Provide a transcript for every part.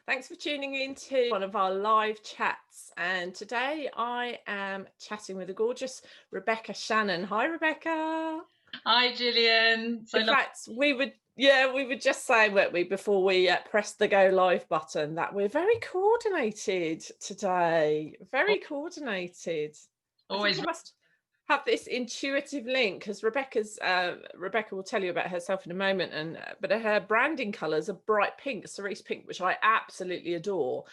Thanks for tuning in to one of our live chats. And today I am chatting with the gorgeous Rebecca Shannon. Hi, Rebecca. Hi, Gillian. So In long. fact, we were just saying, weren't we, before we pressed the go live button, that we're very coordinated today. Very coordinated. I think Always. I must have this intuitive link because Rebecca will tell you about herself in a moment, and but her branding colours are bright pink, cerise pink, which I absolutely adore.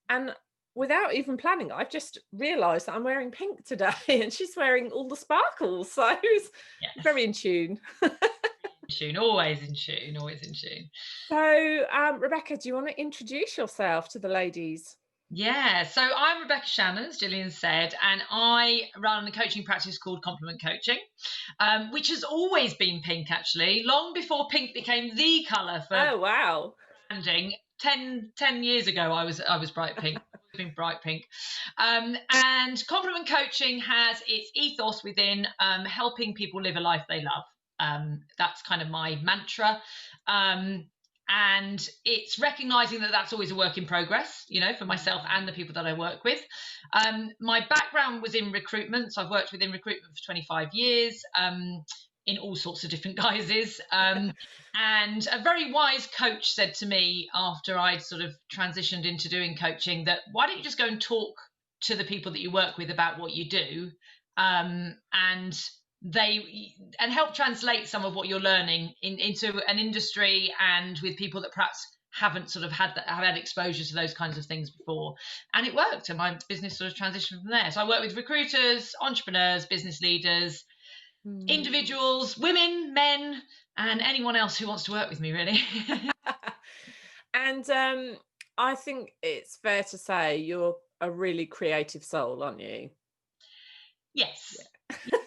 And without even planning, I've just realised that I'm wearing pink today, and she's wearing all the sparkles. So it's Yes. very in tune. In tune. Always in tune. Always in tune. So, Rebecca, do you want to introduce yourself to the ladies? Yeah. So I'm Rebecca Shannon, as Gillian said, and I run a coaching practice called Compliment Coaching, which has always been pink, actually, long before pink became the colour for Oh, wow. branding. Ten years ago, I was bright pink. Been bright pink. And compliment coaching has its ethos within helping people live a life they love. That's kind of my mantra. And it's recognizing that that's always a work in progress, for myself and the people that I work with. My background was in recruitment, so I've worked within recruitment for 25 years. In all sorts of different guises. And a very wise coach said to me after I'd sort of transitioned into doing coaching that why don't you just go and talk to the people that you work with about what you do, and help translate some of what you're learning into an industry and with people that perhaps haven't sort of have had exposure to those kinds of things before. And it worked, and my business sort of transitioned from there. So I work with recruiters, entrepreneurs, business leaders, individuals, women, men, and anyone else who wants to work with me, really. And I think it's fair to say you're a really creative soul, aren't you? Yes. Yeah.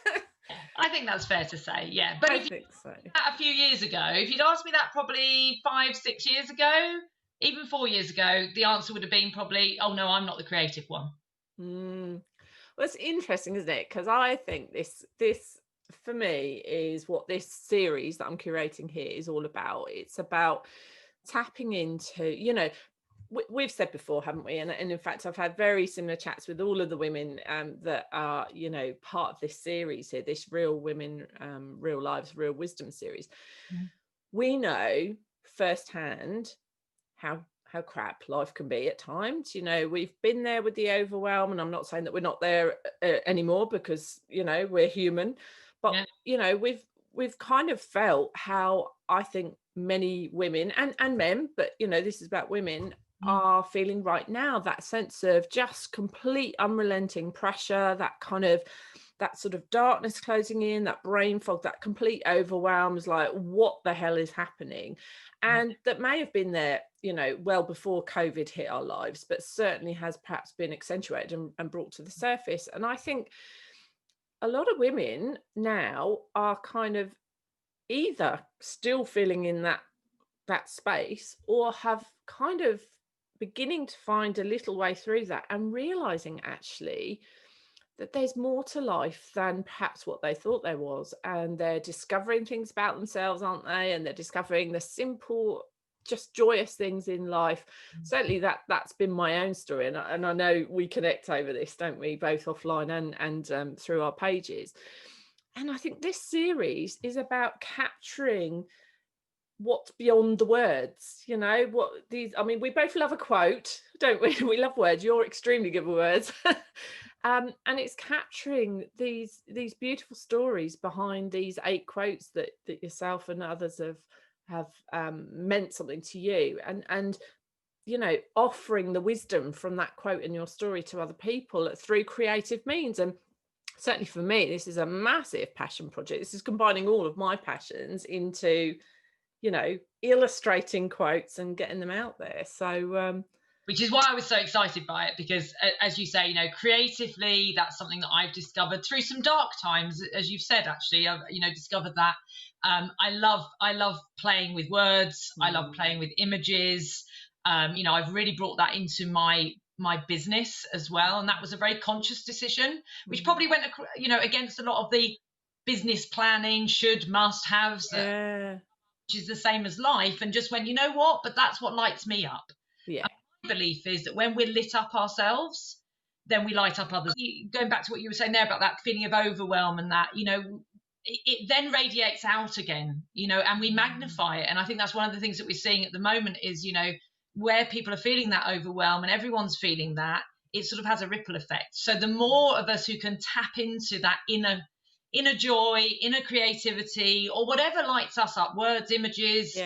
I think that's fair to say, yeah. But I if you think so. that a few years ago, if you'd asked me that probably 5, 6 years ago, even 4 years ago, the answer would have been probably, oh no, I'm not the creative one. Mm. Well, it's interesting, isn't it? Because I think this for me is what this series that I'm curating here is all about. It's about tapping into, we've said before, haven't we? And in fact, I've had very similar chats with all of the women that are, part of this series here, this Real Women, Real Lives, Real Wisdom series. Mm. We know firsthand how crap life can be at times. We've been there with the overwhelm, and I'm not saying that we're not there anymore, because we're human, but Yeah. we've kind of felt how I think many women and men, but this is about women, Mm. are feeling right now, that sense of just complete unrelenting pressure, that sort of darkness closing in, that brain fog, that complete overwhelm, is like, what the hell is happening? Yeah. And that may have been there, well before COVID hit our lives, but certainly has perhaps been accentuated and brought to the surface. And I think a lot of women now are kind of either still feeling in that space, or have kind of beginning to find a little way through that and realizing actually that there's more to life than perhaps what they thought there was, and they're discovering things about themselves, aren't they? And they're discovering the simple, just joyous things in life. Certainly that's been my own story, and I know we connect over this, don't we, both offline and through our pages. And I think this series is about capturing what's beyond the words. What these, I mean, we both love a quote, don't we? We love words. You're extremely good with words. And it's capturing these beautiful stories behind these 8 quotes that yourself and others have meant something to you, and offering the wisdom from that quote in your story to other people through creative means. And certainly for me, this is a massive passion project. This is combining all of my passions into illustrating quotes and getting them out there. So Which is why I was so excited by it, because as you say, creatively, that's something that I've discovered through some dark times, as you've said. Actually, I've discovered that I love playing with words. I love playing with images. I've really brought that into my business as well, and that was a very conscious decision, which probably went against a lot of the business planning should must haves, yeah, which is the same as life, and just went, you know what, but that's what lights me up. yeah, belief is that when we're lit up ourselves, then we light up others. Going back to what you were saying there about that feeling of overwhelm and that, it then radiates out again, and we magnify it. And I think that's one of the things that we're seeing at the moment is, where people are feeling that overwhelm and everyone's feeling that, it sort of has a ripple effect. So the more of us who can tap into that inner joy, inner creativity, or whatever lights us up, words, images,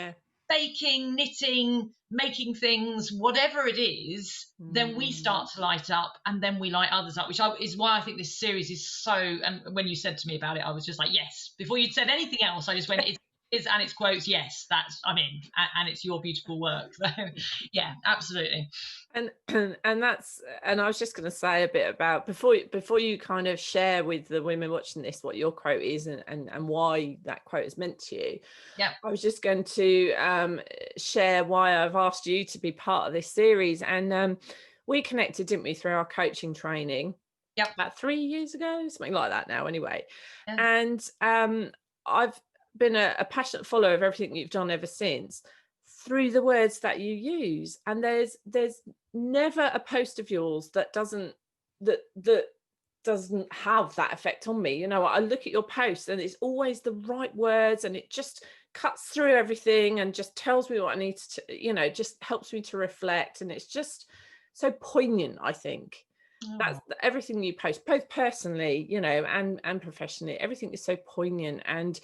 baking, knitting, making things, whatever it is, then we start to light up, and then we light others up, which is why I think this series is so, and when you said to me about it, I was just like, yes, before you'd said anything else, I just went, and it's quotes, yes, I'm in, and it's your beautiful work. So yeah, absolutely. And and I was just going to say a bit about, before you kind of share with the women watching this what your quote is and why that quote is meant to you. Yeah. I was just going to share why I've asked you to be part of this series. And we connected, didn't we, through our coaching training? Yep. About 3 years ago, something like that now anyway. Yeah. And I've been a passionate follower of everything you've done ever since, through the words that you use. And there's never a post of yours that doesn't have that effect on me. I look at your posts and it's always the right words, and it just cuts through everything and just tells me what I need to, just helps me to reflect. And it's just so poignant, I think. That's everything you post, both personally, and professionally. Everything is so poignant, and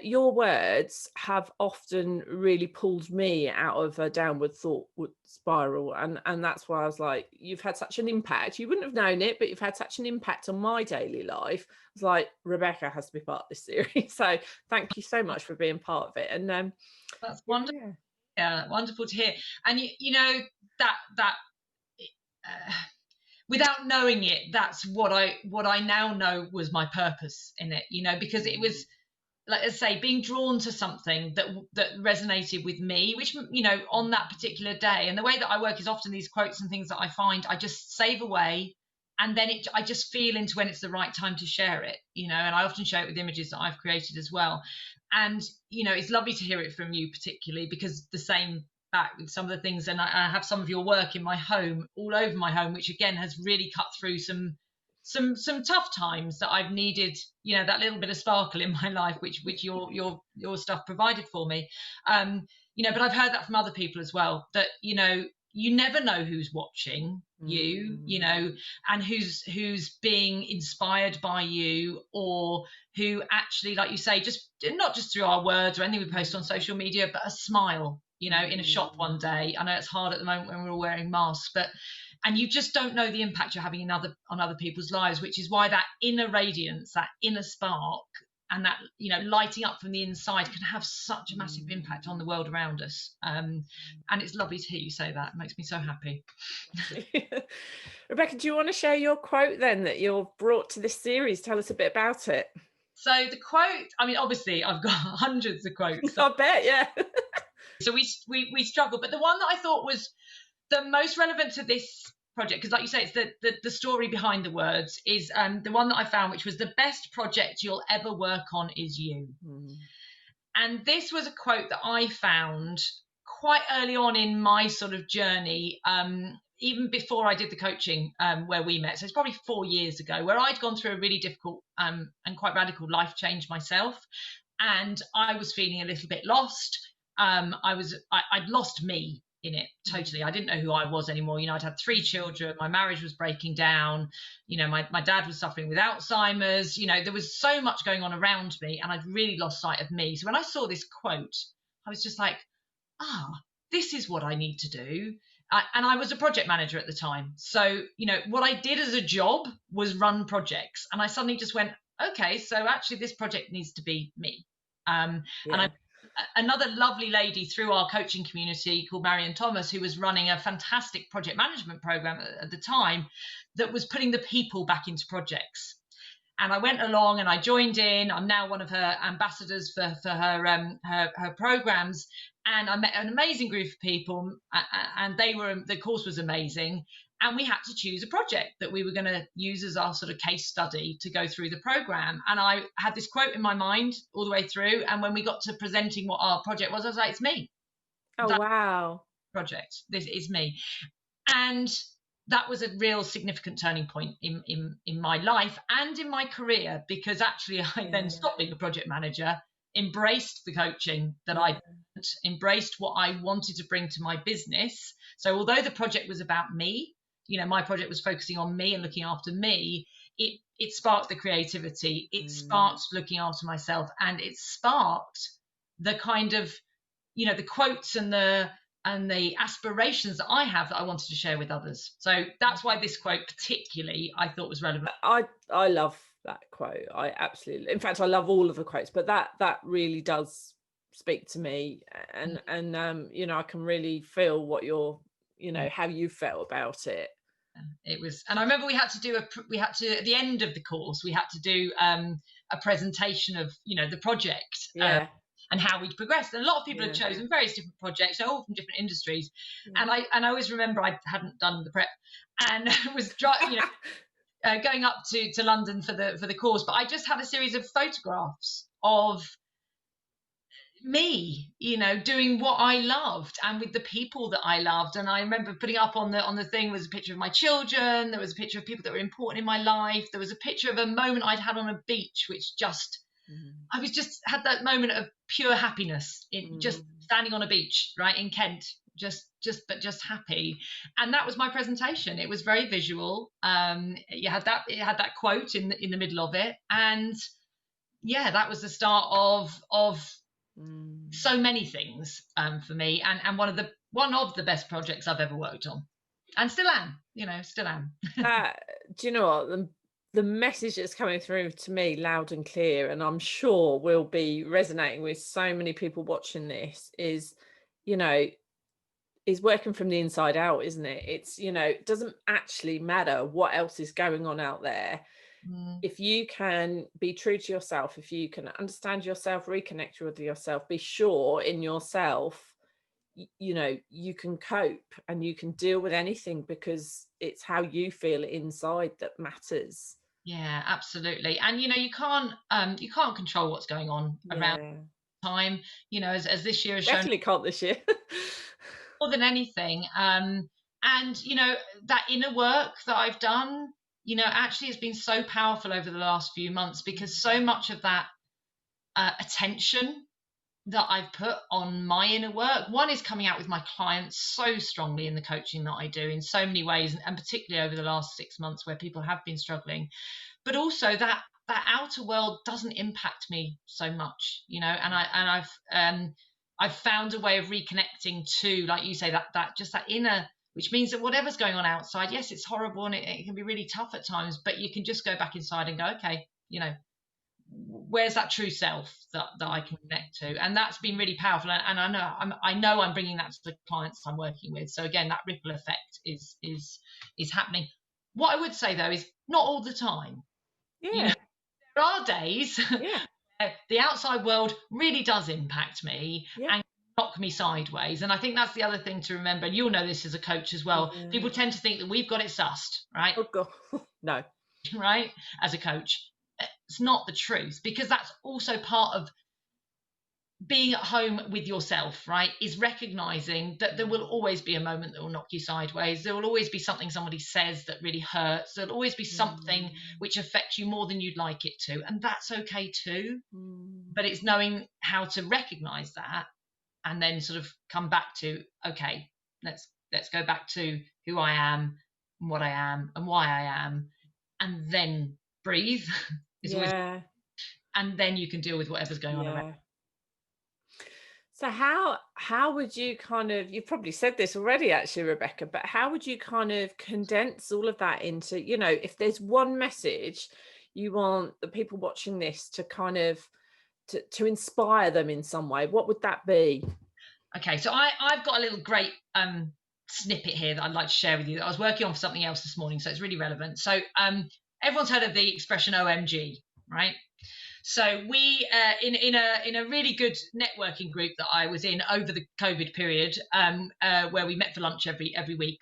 your words have often really pulled me out of a downward thought spiral, and that's why I was like, you've had such an impact. You wouldn't have known it, but you've had such an impact on my daily life. I was like, Rebecca has to be part of this series. So thank you so much for being part of it. And that's wonderful. Yeah, wonderful to hear. And that without knowing it, that's what I now know was my purpose in it, because it was, like I say, being drawn to something that resonated with me, which, on that particular day. And the way that I work is often these quotes and things that I find, I just save away, and then I just feel into when it's the right time to share it, and I often share it with images that I've created as well. And, it's lovely to hear it from you particularly, because the same back with some of the things, and I have some of your work in my home, all over my home, which again has really cut through some tough times that I've needed, that little bit of sparkle in my life, which your stuff provided for me. But I've heard that from other people as well, that, you never know who's watching you, and who's being inspired by you, or who actually, like you say, just not just through our words or anything we post on social media, but a smile, in a shop one day. I know it's hard at the moment when we're all wearing masks, and you just don't know the impact you're having on other people's lives, which is why that inner radiance, that inner spark, and that, lighting up from the inside can have such a massive impact on the world around us. And it's lovely to hear you say that. It makes me so happy. Rebecca, do you want to share your quote then that you've brought to this series? Tell us a bit about it. So the quote, I mean, obviously I've got hundreds of quotes. I bet, yeah. So we struggled, but the one that I thought was the most relevant to this project, because like you say, it's the story behind the words, is the one that I found, which was, the best project you'll ever work on is you. And this was a quote that I found quite early on in my sort of journey, even before I did the coaching where we met. So it's probably 4 years ago, where I'd gone through a really difficult and quite radical life change myself, and I was feeling a little bit lost. I'd lost me in it totally. I didn't know who I was anymore. I'd had 3 children, my marriage was breaking down, my dad was suffering with Alzheimer's, there was so much going on around me, and I'd really lost sight of me. So when I saw this quote, I was just like, this is what I need to do. And I was a project manager at the time, so what I did as a job was run projects, and I suddenly just went, okay, so actually this project needs to be me. And another lovely lady through our coaching community called Marion Thomas, who was running a fantastic project management program at the time, that was putting the people back into projects. And I went along and I joined in. I'm now one of her ambassadors for her programs. And I met an amazing group of people, and the course was amazing. And we had to choose a project that we were going to use as our sort of case study to go through the program. And I had this quote in my mind all the way through. And when we got to presenting what our project was, I was like, it's me. Oh, wow. project. This is me. And that was a real significant turning point in my life and in my career, because actually I then stopped being a project manager, embraced the coaching that I embraced what I wanted to bring to my business. So although the project was about me, my project was focusing on me and looking after me, it sparked the creativity, it sparked looking after myself, and it sparked the kind of, the quotes and the aspirations that I have that I wanted to share with others. So that's why this quote particularly I thought was relevant. I love that quote. I absolutely, in fact, I love all of the quotes, but that really does speak to me, and I can really feel what you're, how you felt about it. It was, and I remember we had to at the end of the course, we had to do a presentation of, the project. And how we'd progressed. And a lot of people had chosen various different projects, all from different industries. And I always remember I hadn't done the prep and was going up to London for the course, but I just had a series of photographs of me, doing what I loved and with the people that I loved. And I remember putting up on the thing was a picture of my children. There was a picture of people that were important in my life. There was a picture of a moment I'd had on a beach, which just, I was just had that moment of pure happiness in just standing on a beach, right, in Kent, just happy. And that was my presentation. It was very visual. It had that quote in the middle of it. And that was the start of so many things for me, and one of the best projects I've ever worked on, and still am. Do you know what? The message that's coming through to me loud and clear, and I'm sure will be resonating with so many people watching this, is working from the inside out, isn't it? It's, it doesn't actually matter what else is going on out there. If you can be true to yourself, if you can understand yourself, reconnect with yourself, be sure in yourself, you can cope and you can deal with anything, because it's how you feel inside that matters. Yeah, absolutely. And you can't control what's going on around time, as this year has shown. Definitely can't this year. More than anything. And that inner work that I've done, actually has been so powerful over the last few months, because so much of that attention that I've put on my inner work, one, is coming out with my clients so strongly in the coaching that I do in so many ways, and particularly over the last 6 months where people have been struggling, but also that outer world doesn't impact me so much, and I've found a way of reconnecting to, like you say, that just that inner, which means that whatever's going on outside, yes, it's horrible and it can be really tough at times, but you can just go back inside and go, okay, where's that true self that I can connect to? And that's been really powerful. And I know I'm bringing that to the clients I'm working with. So again, that ripple effect is happening. What I would say though is not all the time. There are days the outside world really does impact me and knock me sideways. And I think that's the other thing to remember. And you'll know this as a coach as well. People tend to think that we've got it sussed, right? Oh God, no. Right? As a coach. It's not the truth, because that's also part of being at home with yourself, right? Is recognizing that there will always be a moment that will knock you sideways. There will always be something somebody says that really hurts. There'll always be something which affects you more than you'd like it to. And that's okay too. But it's knowing how to recognize that and then sort of come back to, okay, let's go back to who I am and what I am and why I am, and then breathe. Always, and then you can deal with whatever's going on around. So how would you kind of, you've probably said this already actually, Rebecca, but how would you kind of condense all of that into, if there's one message you want the people watching this to kind of to inspire them in some way, what would that be? Okay, so I've got a little great snippet here that I'd like to share with you that I was working on for something else this morning, so it's really relevant. So everyone's heard of the expression OMG, right? So we, in a really good networking group that I was in over the COVID period, where we met for lunch every week,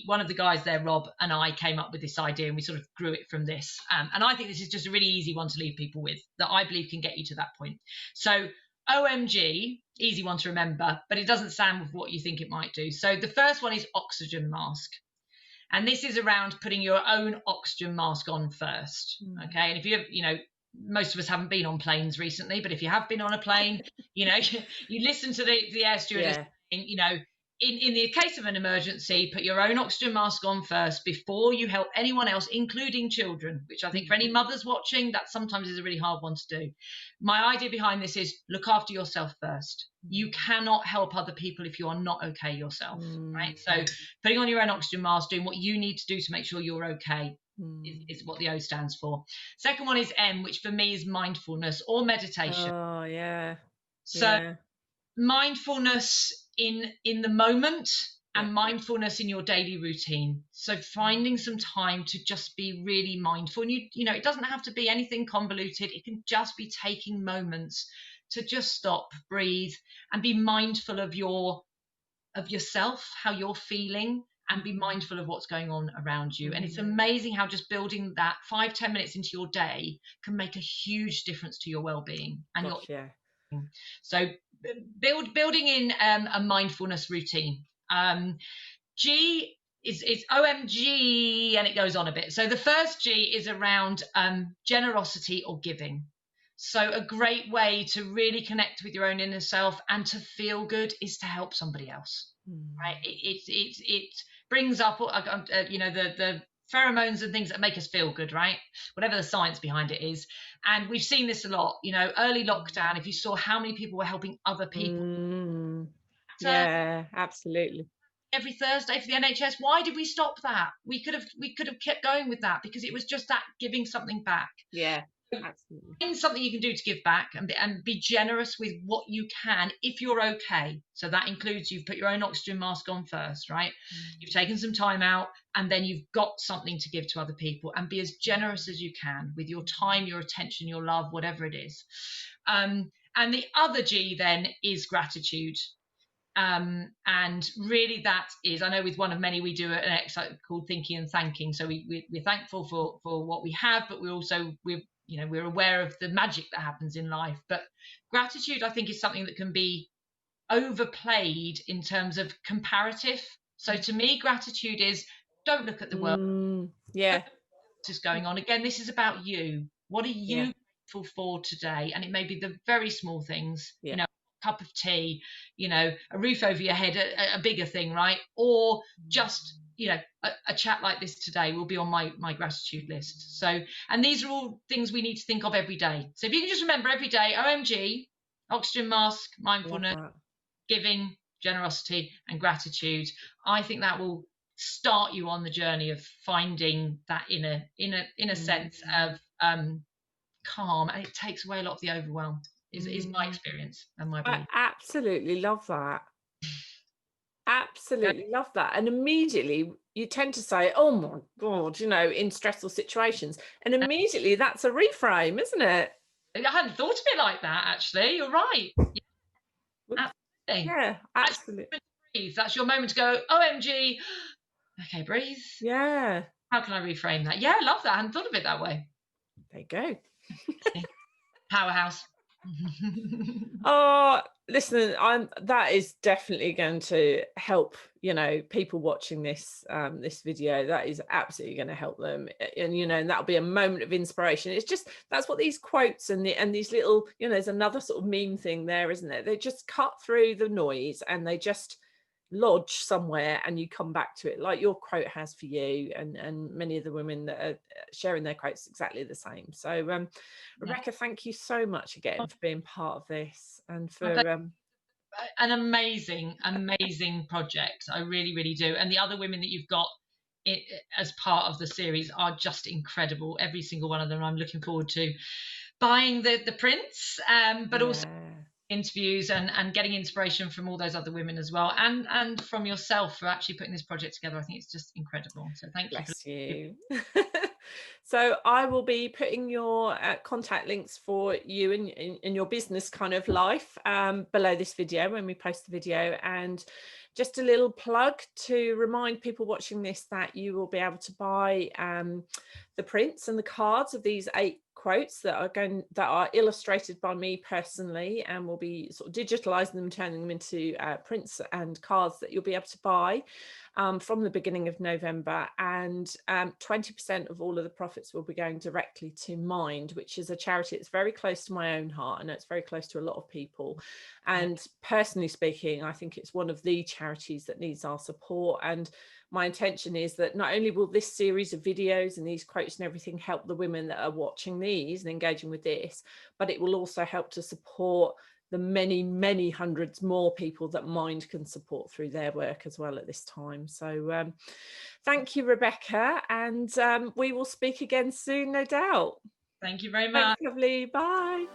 one of the guys there, Rob, and I came up with this idea, and we sort of grew it from this. And I think this is just a really easy one to leave people with that I believe can get you to that point. So OMG, easy one to remember, but it doesn't sound with what you think it might do. So the first one is oxygen mask. And this is around putting your own oxygen mask on first. Okay. And if you have, most of us haven't been on planes recently, but if you have been on a plane, you listen to the air stewardess saying, in the case of an emergency, put your own oxygen mask on first before you help anyone else, including children, which I think for any mothers watching, that sometimes is a really hard one to do. My idea behind this is look after yourself first. You cannot help other people if you are not okay yourself, right? So putting on your own oxygen mask, doing what you need to do to make sure you're okay is what the O stands for. Second one is M, which for me is mindfulness or meditation. Oh, yeah. So mindfulness in the moment and mindfulness in your daily routine. So finding some time to just be really mindful. And it doesn't have to be anything convoluted. It can just be taking moments to just stop, breathe, and be mindful of yourself, how you're feeling, and be mindful of what's going on around you. And it's amazing how just building that 5-10 minutes into your day can make a huge difference to your well-being and so building in a mindfulness routine. G is OMG, and it goes on a bit. So the first G is around generosity or giving. So a great way to really connect with your own inner self and to feel good is to help somebody else, right? It brings up the pheromones and things that make us feel good, right? Whatever the science behind it is. And we've seen this a lot, early lockdown, if you saw how many people were helping other people. Yeah, absolutely. Every Thursday for the NHS. Why did we stop that? We could have kept going with that because it was just that giving something back. Yeah, absolutely. Find something you can do to give back and be generous with what you can if you're okay. So that includes you've put your own oxygen mask on first, right? You've taken some time out and then you've got something to give to other people, and be as generous as you can with your time, your attention, your love, whatever it is. And the other G then is gratitude. And really that is, I know with one of many we do an exercise called thinking and thanking. So we're thankful for what we have, but we're aware of the magic that happens in life. But gratitude, I think, is something that can be overplayed in terms of comparative. So to me, gratitude is don't look at the world. What is going on. Again, this is about you. What are you grateful for today? And it may be the very small things, a cup of tea, a roof over your head, a bigger thing, right? Or just a chat like this today will be on my gratitude list. So, and these are all things we need to think of every day. So if you can just remember every day, OMG, oxygen mask, mindfulness, giving, generosity, and gratitude, I think that will start you on the journey of finding that inner sense of calm, and it takes away a lot of the overwhelm. Is my experience and my belief. I absolutely love that. Absolutely love that. And immediately you tend to say, oh my God, in stressful situations. And immediately that's a reframe, isn't it? I hadn't thought of it like that, actually. You're right. Absolutely. Yeah, absolutely. Breathe. That's your moment to go, OMG. Okay, breathe. Yeah. How can I reframe that? Yeah, I love that. I hadn't thought of it that way. There you go. Powerhouse. Oh, listen, that is definitely going to help, people watching this video. That is absolutely going to help them. And that'll be a moment of inspiration. It's just, that's what these quotes and these little, there's another sort of meme thing there, isn't there? They just cut through the noise and they just lodge somewhere, and you come back to it, like your quote has for you, and many of the women that are sharing their quotes exactly the same. So Rebecca, thank you so much again for being part of this and for an amazing project. I really, really do. And the other women that you've got as part of the series are just incredible, every single one of them. I'm looking forward to buying the prints, but also interviews and getting inspiration from all those other women as well, and from yourself for actually putting this project together. I think it's just incredible. So thank you. Bless you. So I will be putting your contact links for you in your business kind of life below this video when we post the video. And just a little plug to remind people watching this that you will be able to buy the prints and the cards of these 8 quotes that are illustrated by me personally, and we'll be sort of digitalizing them, turning them into prints and cards that you'll be able to buy from the beginning of November. And 20% of all of the profits will be going directly to Mind, which is a charity that's very close to my own heart. I know it's very close to a lot of people. And personally speaking, I think it's one of the charities that needs our support. And my intention is that not only will this series of videos and these quotes and everything help the women that are watching these and engaging with this, but it will also help to support the many, many hundreds more people that Mind can support through their work as well at this time. So thank you, Rebecca, and we will speak again soon, no doubt. Thank you very Thanks, much. lovely. Bye.